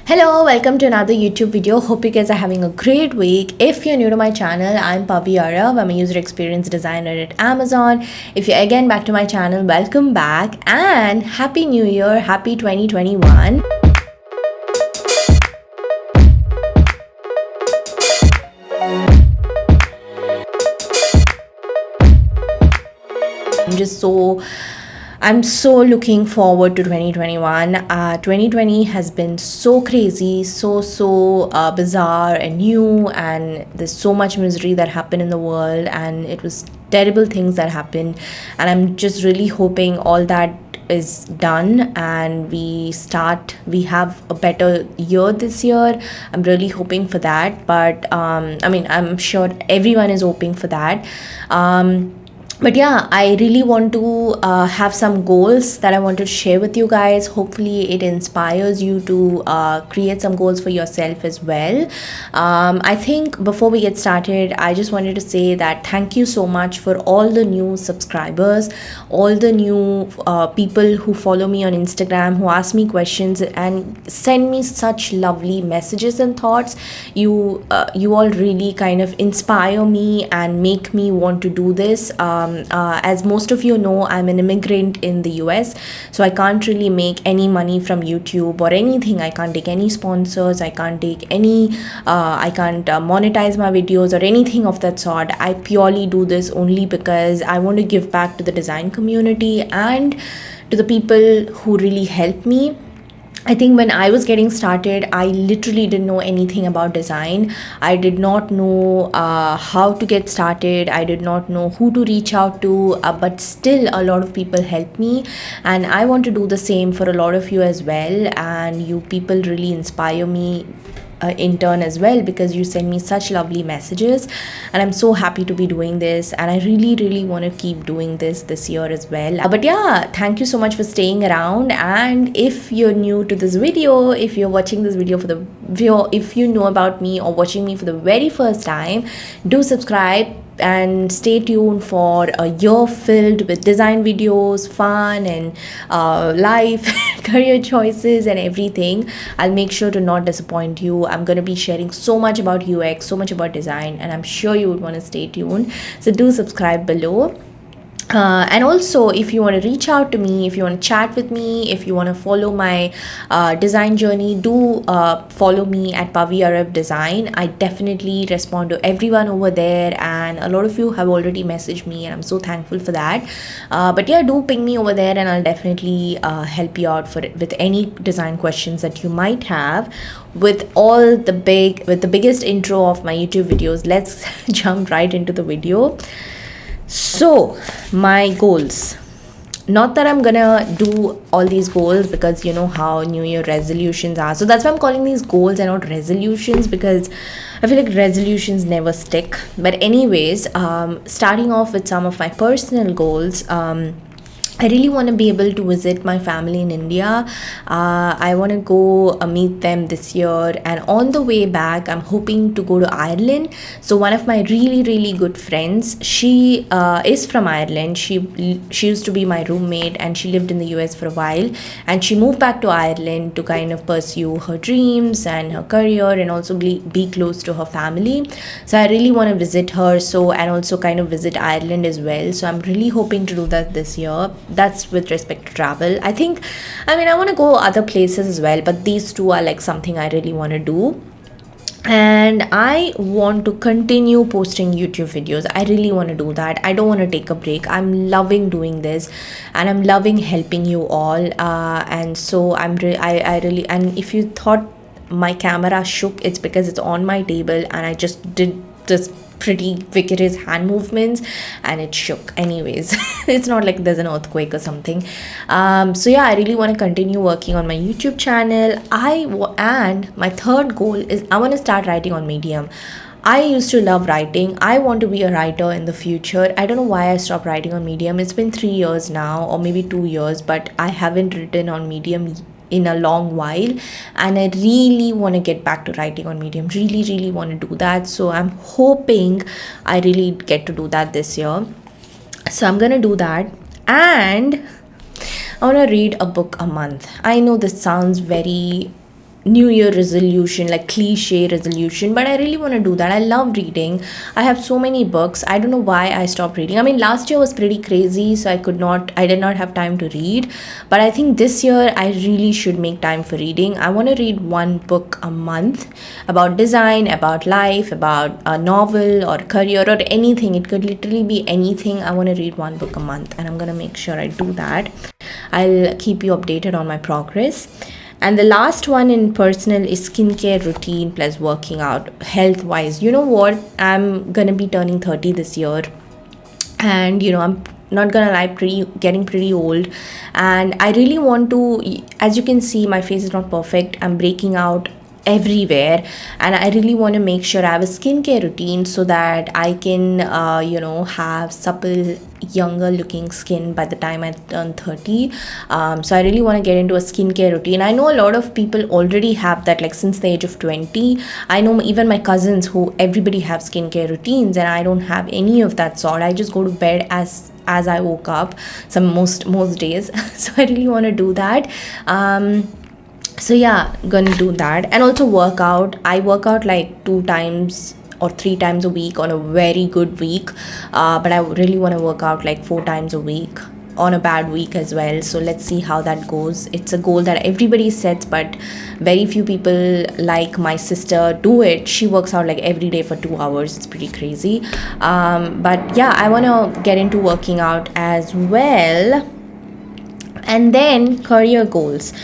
Hello, welcome to another YouTube video. Hope you guys are having a great week. If you're new to my channel, I'm Pavi Arav. I'm a user experience designer at Amazon. If you're again back to my channel, welcome back and Happy New Year, Happy 2021. I'm so looking forward to 2021. 2020 has been so crazy, so bizarre and new, and there's so much misery that happened in the world, and it was terrible things that happened. And I'm just really hoping all that is done and we have a better year this year. I'm really hoping for that, but I'm sure everyone is hoping for that. But yeah, I really want to have some goals that I want to share with you guys. Hopefully it inspires you to create some goals for yourself as well. I think before we get started, I just wanted to say that thank you so much for all the new subscribers, all the new people who follow me on Instagram, who ask me questions and send me such lovely messages and thoughts. You all really kind of inspire me and make me want to do this. As most of you know, I'm an immigrant in the US, so I can't really make any money from YouTube or anything. I can't take any sponsors, I can't monetize my videos or anything of that sort. I purely do this only because I want to give back to the design community and to the people who really help me. I think when I was getting started, I literally didn't know anything about design. I did not know how to get started. I did not know who to reach out to, but still a lot of people helped me. And I want to do the same for a lot of you as well. And you people really inspire me in turn as well, because you send me such lovely messages, and I'm so happy to be doing this, and I really want to keep doing this year as well. But yeah, thank you so much for staying around. And if you're new to this video, if you're watching this video if you know about me or watching me for the very first time, do subscribe and stay tuned for a year filled with design videos, fun, and life, career choices, and everything. I'll make sure to not disappoint you. I'm going to be sharing so much about UX, so much about design, and I'm sure you would want to stay tuned. So do subscribe below. And also, if you want to reach out to me, if you want to chat with me, if you want to follow my design journey, do follow me at Pavi Arav Design. I definitely respond to everyone over there, and a lot of you have already messaged me, and I'm so thankful for that. But yeah, do ping me over there, and I'll definitely help you out with any design questions that you might have. With the biggest intro of my YouTube videos, let's jump right into the video. So, my goals. Not that I'm gonna do all these goals, because you know how New Year resolutions are. So that's why I'm calling these goals and not resolutions, because I feel like resolutions never stick. But anyways, starting off with some of my personal goals. I really want to be able to visit my family in India. I want to go meet them this year, and on the way back, I'm hoping to go to Ireland. So one of my really good friends, she is from Ireland. She used to be my roommate, and she lived in the US for a while, and she moved back to Ireland to kind of pursue her dreams and her career, and also be close to her family. So I really want to visit her, and also kind of visit Ireland as well. So I'm really hoping to do that this year. That's with respect to travel. I want to go other places as well, but these two are like something I really want to do. And I want to continue posting YouTube videos. I really want to do that. I don't want to take a break. I'm loving doing this, and I'm loving helping you all. And so I really, and if you thought my camera shook, it's because it's on my table, and I just did this pretty vigorous hand movements and it shook. Anyways, it's not like there's an earthquake or something. So yeah, I really want to continue working on my YouTube channel. And my third goal is I want to start writing on Medium. I used to love writing. I want to be a writer in the future. I don't know why I stopped writing on Medium. It's been 3 years now, or maybe 2 years, but I haven't written on Medium in a long while, and I really want to get back to writing on Medium. Really want to do that. So I'm hoping I really get to do that this year. So I'm gonna do that, and I want to read a book a month. I know this sounds very new year resolution, like cliche resolution, but I really want to do that. I love reading. I have so many books. I don't know why I stopped reading. I mean, last year was pretty crazy, so I did not have time to read, but I think this year I really should make time for reading. I want to read one book a month about design, about life, about a novel or career or anything. It could literally be anything. I want to read one book a month, and I'm going to make sure I do that. I'll keep you updated on my progress. And the last one in personal is skincare routine plus working out health wise. You know what? I'm gonna be turning 30 this year, and I'm not gonna lie, getting pretty old, and I really want to. As you can see, my face is not perfect. I'm breaking out everywhere, and I really want to make sure I have a skincare routine so that I can have supple, younger looking skin by the time I turn 30. So I really want to get into a skincare routine. I know a lot of people already have that, like since the age of 20. I know even my cousins, who everybody have skincare routines, and I don't have any of that sort. I just go to bed as I woke up most days. So I really want to do that. So yeah, gonna do that. And also work out. I work out like 2 times or 3 times a week on a very good week, but I really want to work out like 4 times a week on a bad week as well. So let's see how that goes. It's a goal that everybody sets, but very few people, like my sister, do it. She works out like every day for 2 hours. It's pretty crazy. But yeah, I want to get into working out as well. And then career goals.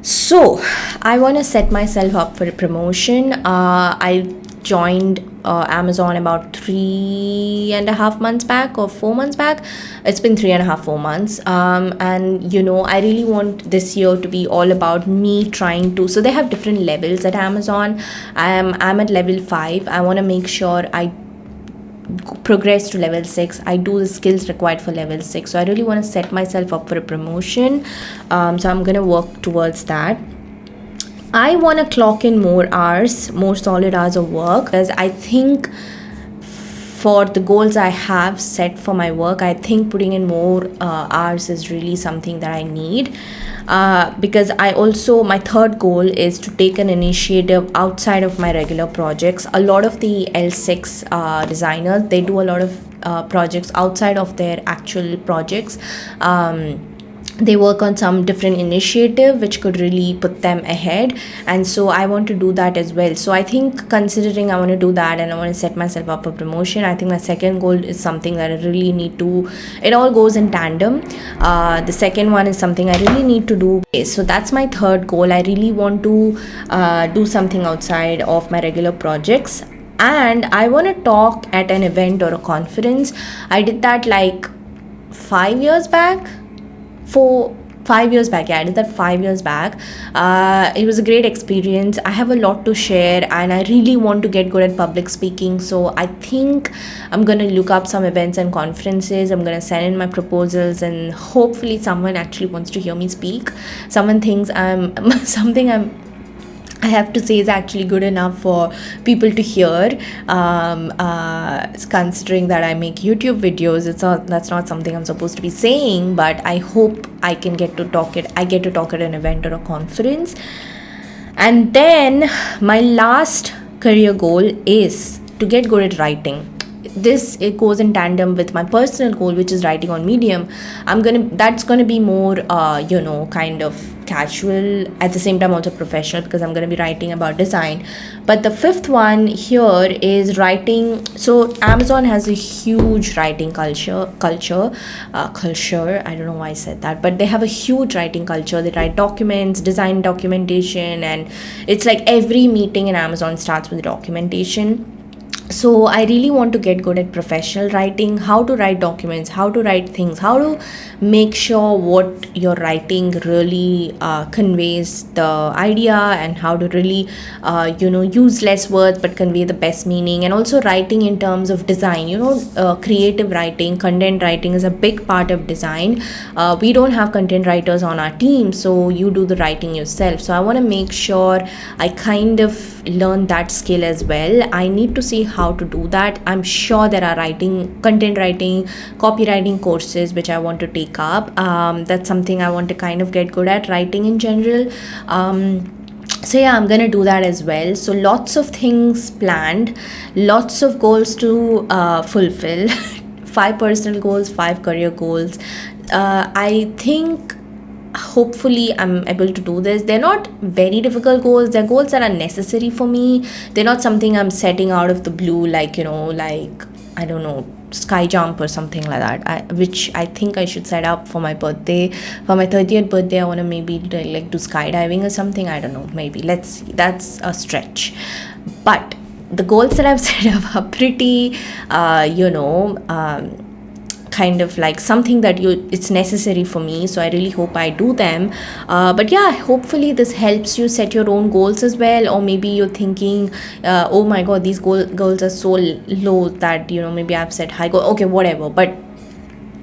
So I want to set myself up for a promotion. I joined Amazon about 3.5 months back or 4 months back. It's been 3.5, 4 months. And I really want this year to be all about me trying to. So they have different levels at Amazon. I'm at level 5. I want to make sure I progress to level 6. I do the skills required for level 6. So I really want to set myself up for a promotion. So I'm going to work towards that. I want to clock in more solid hours of work, because I think for the goals I have set for my work, I think putting in more hours is really something that I need. Because my third goal is to take an initiative outside of my regular projects. A lot of the L6 designers, they do a lot of projects outside of their actual projects. They work on some different initiative which could really put them ahead, and so I want to do that as well. So I think, considering I want to do that and I want to set myself up for promotion, I think my second goal is something that I really need to. It all goes in tandem. The second one is something I really need to do. So that's my third goal. I really want to do something outside of my regular projects, and I want to talk at an event or a conference. I did that like 5 years back. 5 years back. Yeah, I did that 5 years back. It was a great experience. I have a lot to share, and I really want to get good at public speaking. So I think I'm gonna look up some events and conferences. I'm gonna send in my proposals, and hopefully someone actually wants to hear me speak. Someone thinks I have to say is actually good enough for people to hear. Considering that I make YouTube videos, that's not something I'm supposed to be saying, but I hope I get to talk at an event or a conference. And then my last career goal is to get good at writing. It goes in tandem with my personal goal, which is writing on Medium. That's gonna be more kind of casual, at the same time also professional, because I'm going to be writing about design. But the fifth one here is writing. So Amazon has a huge writing culture. I don't know why I said that, but they have a huge writing culture. They write documents, design documentation, and it's like every meeting in Amazon starts with documentation. So I really want to get good at professional writing, how to write documents, how to write things, how to make sure what you're writing really conveys the idea, and how to really use less words but convey the best meaning. And also writing in terms of design, creative writing, content writing is a big part of design. We don't have content writers on our team, so you do the writing yourself. So I want to make sure I kind of learn that skill as well. I need to see how to do that. I'm sure there are content writing, copywriting courses which I want to take up. That's something I want to kind of get good at, writing in general. So yeah, I'm gonna do that as well. So lots of things planned, lots of goals to fulfill. 5 personal goals, 5 career goals. I think hopefully I'm able to do this. They're not very difficult goals, they're goals that are necessary for me. They're not something I'm setting out of the blue, like, like, I don't know, sky jump or something like that, which I think I should set up for my birthday. For my 30th birthday, I want to maybe like do skydiving or something. I don't know, maybe, let's see, that's a stretch. But the goals that I've set up are pretty kind of like something that it's necessary for me, so I really hope I do them. But yeah, hopefully this helps you set your own goals as well. Or maybe you're thinking, oh my god, these goals are so low that maybe I've set high goal. Okay, whatever, but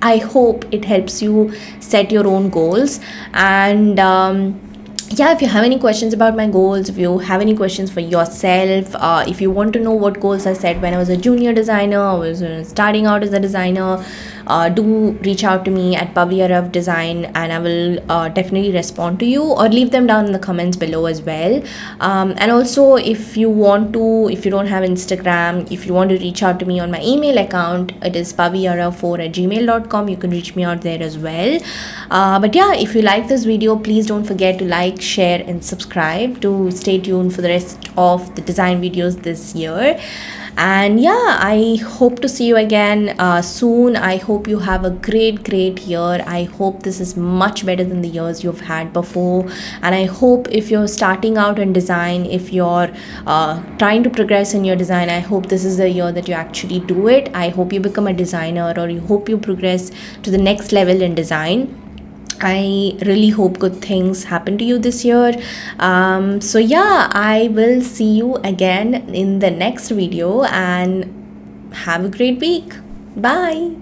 I hope it helps you set your own goals. And yeah, if you have any questions about my goals, if you have any questions for yourself, if you want to know what goals I set when I was a junior designer, I was starting out as a designer, do reach out to me at Pavi Arav Design, and I will definitely respond to you, or leave them down in the comments below as well. And also, if you don't have Instagram, if you want to reach out to me on my email account, it is paviarav4@gmail.com. You can reach me out there as well. But yeah, if you like this video, please don't forget to like, share and subscribe to stay tuned for the rest of the design videos this year. And yeah, I hope to see you again soon. I hope you have a great year. I hope this is much better than the years you've had before. And I hope if you're starting out in design, if you're trying to progress in your design, I hope this is the year that you actually do it. I hope you become a designer, or you hope you progress to the next level in design. I really hope good things happen to you this year. So yeah, I will see you again in the next video, and have a great week. Bye.